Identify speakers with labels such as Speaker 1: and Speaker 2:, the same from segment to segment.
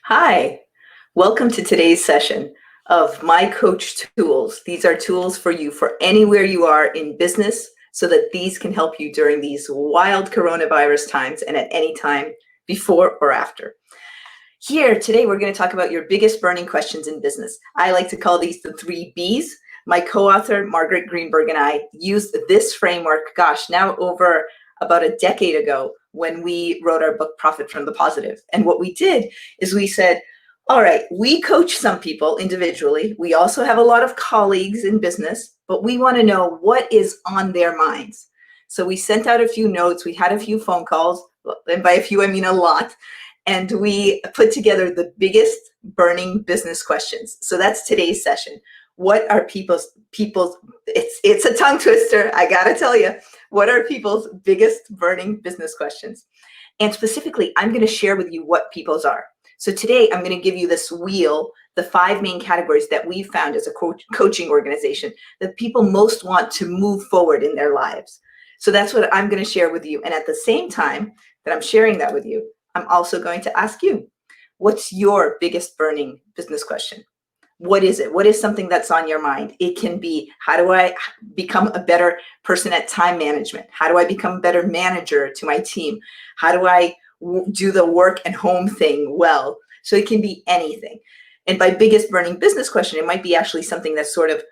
Speaker 1: Hi, welcome to today's session of My Coach Tools. These are tools for you for anywhere you are in business so that these can help you during these wild coronavirus times and at any time before or after. Here today, we're going to talk about your biggest burning questions in business. I like to call these the 3 Bs. My co-author, Margaret Greenberg, and I used this framework, now over about a decade ago when we wrote our book, Profit from the Positive. And what we did is we said, all right, we coach some people individually. We also have a lot of colleagues in business, but we want to know what is on their minds. So we sent out a few notes. We had a few phone calls, and by a few, I mean a lot. And we put together the biggest burning business questions. So that's today's session. What are people's, it's a tongue twister, I gotta tell you. What are people's biggest burning business questions? And specifically, I'm gonna share with you what people's are. So today, I'm gonna give you this wheel, the 5 main categories that we found as a coaching organization that people most want to move forward in their lives. So that's what I'm gonna share with you. And at the same time that I'm sharing that with you, I'm also going to ask you, what's your biggest burning business question? What is it? What is something that's on your mind? It can be, how do I become a better person at time management? How do I become a better manager to my team? How do I do the work and home thing well? So it can be anything. And by biggest burning business question, it might be actually something that sort of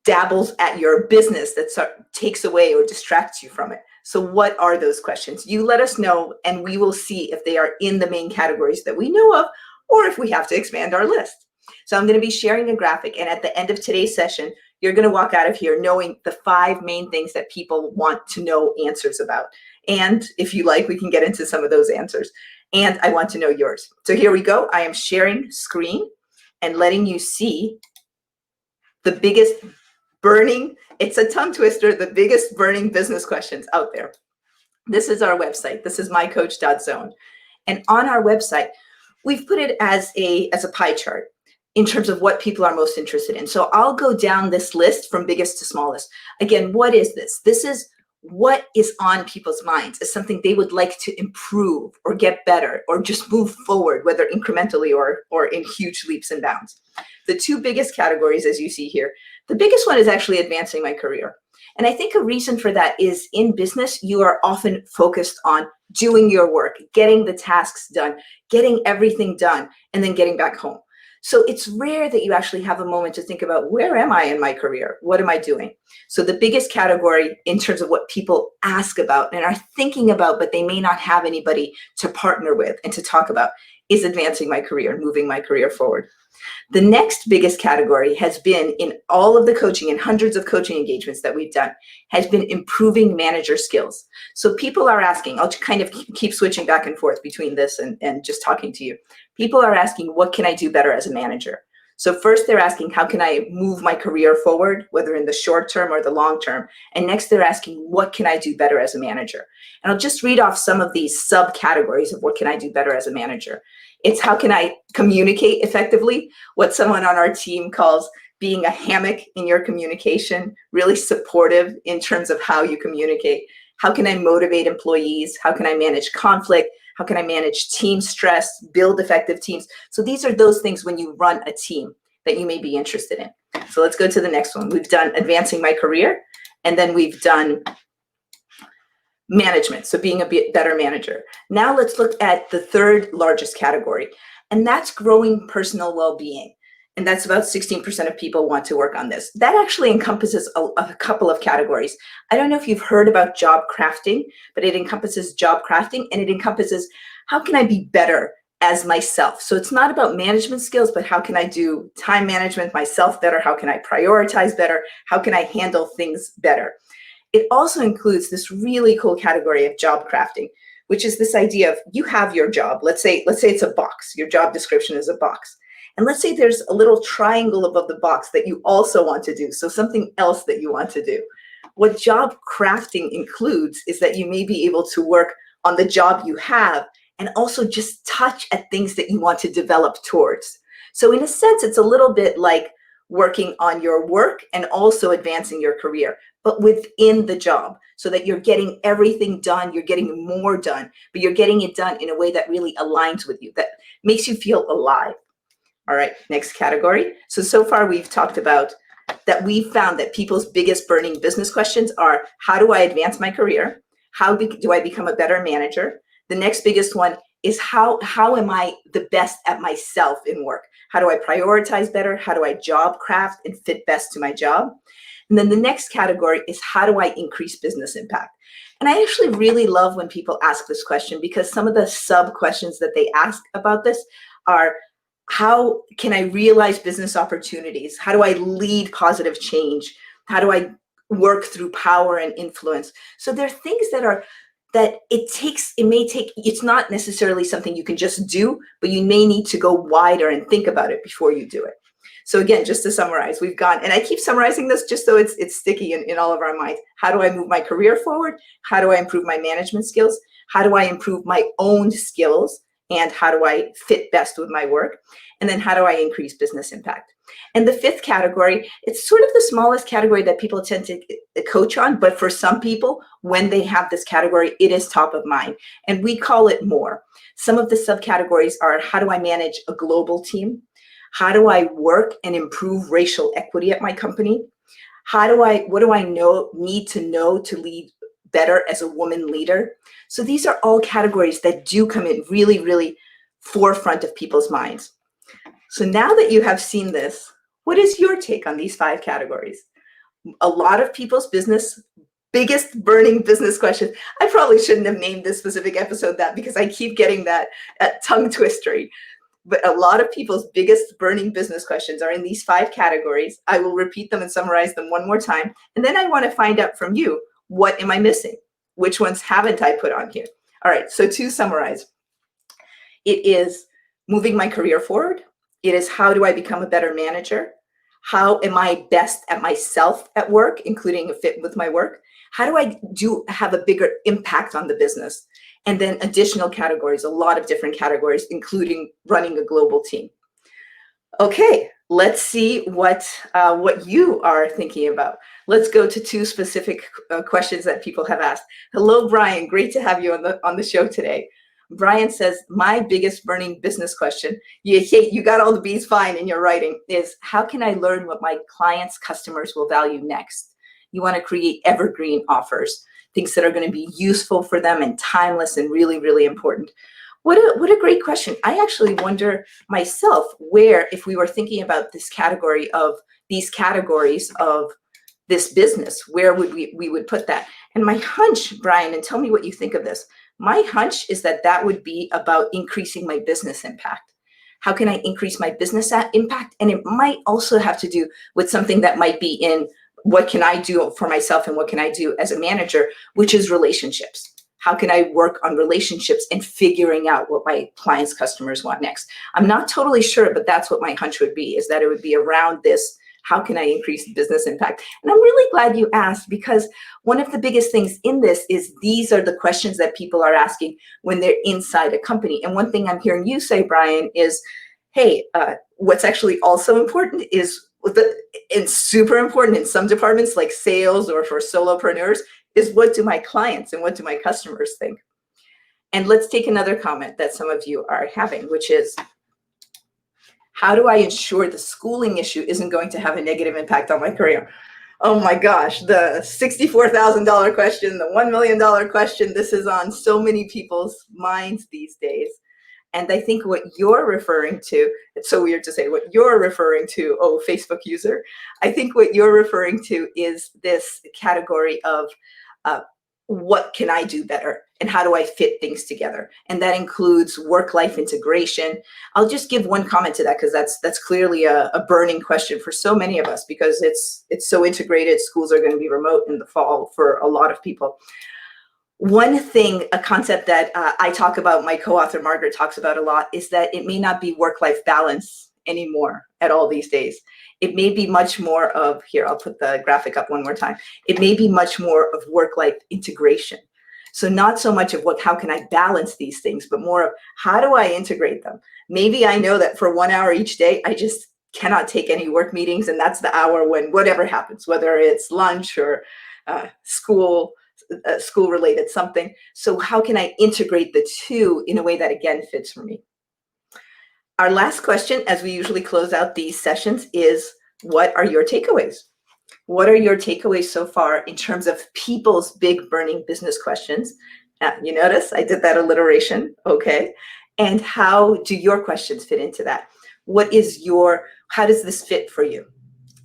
Speaker 1: dabbles at your business, that takes away or distracts you from it. So what are those questions? You let us know, and we will see if they are in the main categories that we know of, or if we have to expand our list. So I'm going to be sharing a graphic, and at the end of today's session, you're going to walk out of here knowing the 5 main things that people want to know answers about. And if you like, we can get into some of those answers. And I want to know yours. So here we go. I am sharing screen and letting you see the biggest burning, it's a tongue twister, the biggest burning business questions out there. This is our website. This is mycoach.zone. And on our website, we've put it as a pie chart in terms of what people are most interested in. So I'll go down this list from biggest to smallest. Again, what is this? This is what is on people's minds as something they would like to improve or get better or just move forward, whether incrementally or in huge leaps and bounds. The 2 biggest categories, as you see here, the biggest one is actually advancing my career. And I think a reason for that is in business, you are often focused on doing your work, getting the tasks done, getting everything done, and then getting back home. So it's rare that you actually have a moment to think about, where am I in my career? What am I doing? So the biggest category in terms of what people ask about and are thinking about, but they may not have anybody to partner with and to talk about, is advancing my career, moving my career forward. The next biggest category has been, in all of the coaching and hundreds of coaching engagements that we've done, has been improving manager skills. So people are asking, I'll kind of keep switching back and forth between this and just talking to you. People are asking, what can I do better as a manager? So first they're asking, how can I move my career forward, whether in the short term or the long term? And next they're asking, what can I do better as a manager? And I'll just read off some of these subcategories of what can I do better as a manager. It's how can I communicate effectively, what someone on our team calls being a hammock in your communication, really supportive in terms of how you communicate. How can I motivate employees? How can I manage conflict? How can I manage team stress, build effective teams? So these are those things when you run a team that you may be interested in. So let's go to the next one. We've done advancing my career, and then we've done management, so being a better manager. Now let's look at the 3rd largest category, and that's growing personal well-being. And that's about 16% of people want to work on this. That actually encompasses a couple of categories. I don't know if you've heard about job crafting, but it encompasses job crafting, and it encompasses how can I be better as myself. So it's not about management skills, but how can I do time management myself better? How can I prioritize better? How can I handle things better? It also includes this really cool category of job crafting, which is this idea of you have your job. Let's say it's a box. Your job description is a box. And let's say there's a little triangle above the box that you also want to do. So something else that you want to do. What job crafting includes is that you may be able to work on the job you have and also just touch at things that you want to develop towards. So in a sense, it's a little bit like working on your work and also advancing your career, but within the job, so that you're getting everything done, you're getting more done, but you're getting it done in a way that really aligns with you, makes you feel alive. All right, next category. So far we've talked about that. We found that people's biggest burning business questions are, how do I advance my career? How do I become a better manager? The next biggest one is how am I the best at myself in work? How do I prioritize better? How do I job craft and fit best to my job? And then the next category is, how do I increase business impact? And I actually really love when people ask this question, because some of the sub questions that they ask about this are, how can I realize business opportunities? How do I lead positive change? How do I work through power and influence? So there are things that it may take, it's not necessarily something you can just do, but you may need to go wider and think about it before you do it. So again, just to summarize, we've gone, and I keep summarizing this just so it's sticky in all of our minds. How do I move my career forward? How do I improve my management skills? How do I improve my own skills? And how do I fit best with my work? And then how do I increase business impact? And the fifth category, it's sort of the smallest category that people tend to coach on, but for some people, when they have this category, it is top of mind. And we call it more. Some of the subcategories are, how do I manage a global team? How do I work and improve racial equity at my company? What do I need to know to lead better as a woman leader? So these are all categories that do come in really, really forefront of people's minds. So now that you have seen this, what is your take on these 5 categories? A lot of people's biggest burning business questions. I probably shouldn't have named this specific episode that, because I keep getting that tongue twistery. But a lot of people's biggest burning business questions are in these 5 categories. I will repeat them and summarize them one more time. And then I want to find out from you, what am I missing? Which ones haven't I put on here? All right, so to summarize, it is moving my career forward. It is, how do I become a better manager? How am I best at myself at work, including a fit with my work? How do I have a bigger impact on the business? And then additional categories, a lot of different categories, including running a global team. Okay, let's see what you are thinking about. Let's go to 2 specific questions that people have asked. Hello, Brian. Great to have you on the show today. Brian says, my biggest burning business question, you got all the B's fine in your writing, is, how can I learn what my clients' customers will value next? You want to create evergreen offers, things that are going to be useful for them and timeless and really, really important. What a great question. I actually wonder myself where, if we were thinking about these categories of this business, where would we would put that? And my hunch, Brian, and tell me what you think of this. My hunch is that would be about increasing my business impact. How can I increase my business impact? And it might also have to do with something that might be in, what can I do for myself and what can I do as a manager, which is relationships. How can I work on relationships and figuring out what my clients' customers want next? I'm not totally sure, but that's what my hunch would be, is that it would be around this, how can I increase business impact? And I'm really glad you asked, because one of the biggest things in this is these are the questions that people are asking when they're inside a company. And one thing I'm hearing you say, Brian, is, hey, what's actually also important is, and super important in some departments like sales or for solopreneurs, is, what do my clients and what do my customers think? And let's take another comment that some of you are having, which is, how do I ensure the schooling issue isn't going to have a negative impact on my career? Oh my gosh, the $64,000 question, the $1 million question, this is on so many people's minds these days. And I think what you're referring to, it's so weird to say what you're referring to, oh, Facebook user. I think what you're referring to is this category of what can I do better and how do I fit things together? And that includes work-life integration. I'll just give one comment to that, because that's clearly a burning question for so many of us, because it's so integrated. Schools are going to be remote in the fall for a lot of people. One thing, a concept that I talk about, my co-author Margaret talks about a lot, is that it may not be work-life balance anymore at all these days. It may be much more of, here, I'll put the graphic up one more time. It may be much more of work-life integration. So not so much of how can I balance these things, but more of, how do I integrate them? Maybe I know that for 1 hour each day, I just cannot take any work meetings, and that's the hour when whatever happens, whether it's lunch or school-related something. So how can I integrate the two in a way that, again, fits for me? Our last question, as we usually close out these sessions, is what are your takeaways? What are your takeaways so far in terms of people's big burning business questions? You notice I did that alliteration, okay? And how do your questions fit into that? How does this fit for you?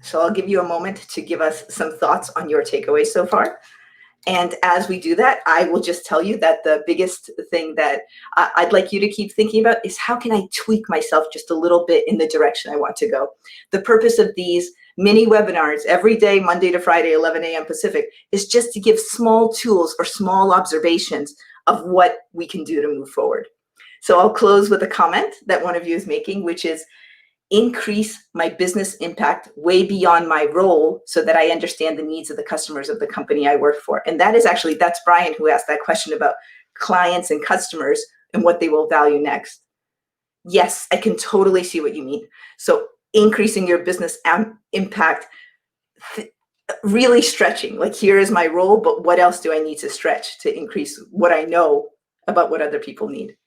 Speaker 1: So I'll give you a moment to give us some thoughts on your takeaways so far. And as we do that, I will just tell you that the biggest thing that I'd like you to keep thinking about is how can I tweak myself just a little bit in the direction I want to go? The purpose of these mini webinars every day, Monday to Friday, 11 a.m. Pacific, is just to give small tools or small observations of what we can do to move forward. So I'll close with a comment that one of you is making, which is, increase my business impact way beyond my role so that I understand the needs of the customers of the company I work for. And that's Brian who asked that question about clients and customers and what they will value next. Yes, I can totally see what you mean. So increasing your business impact, really stretching, like here is my role, but what else do I need to stretch to increase what I know about what other people need?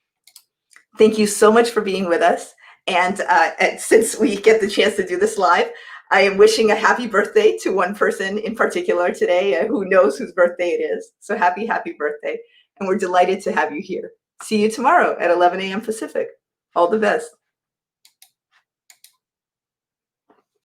Speaker 1: Thank you so much for being with us. And since we get the chance to do this live, I am wishing a happy birthday to one person in particular today, who knows whose birthday it is. So happy birthday. And we're delighted to have you here. See you tomorrow at 11 a.m. Pacific. All the best.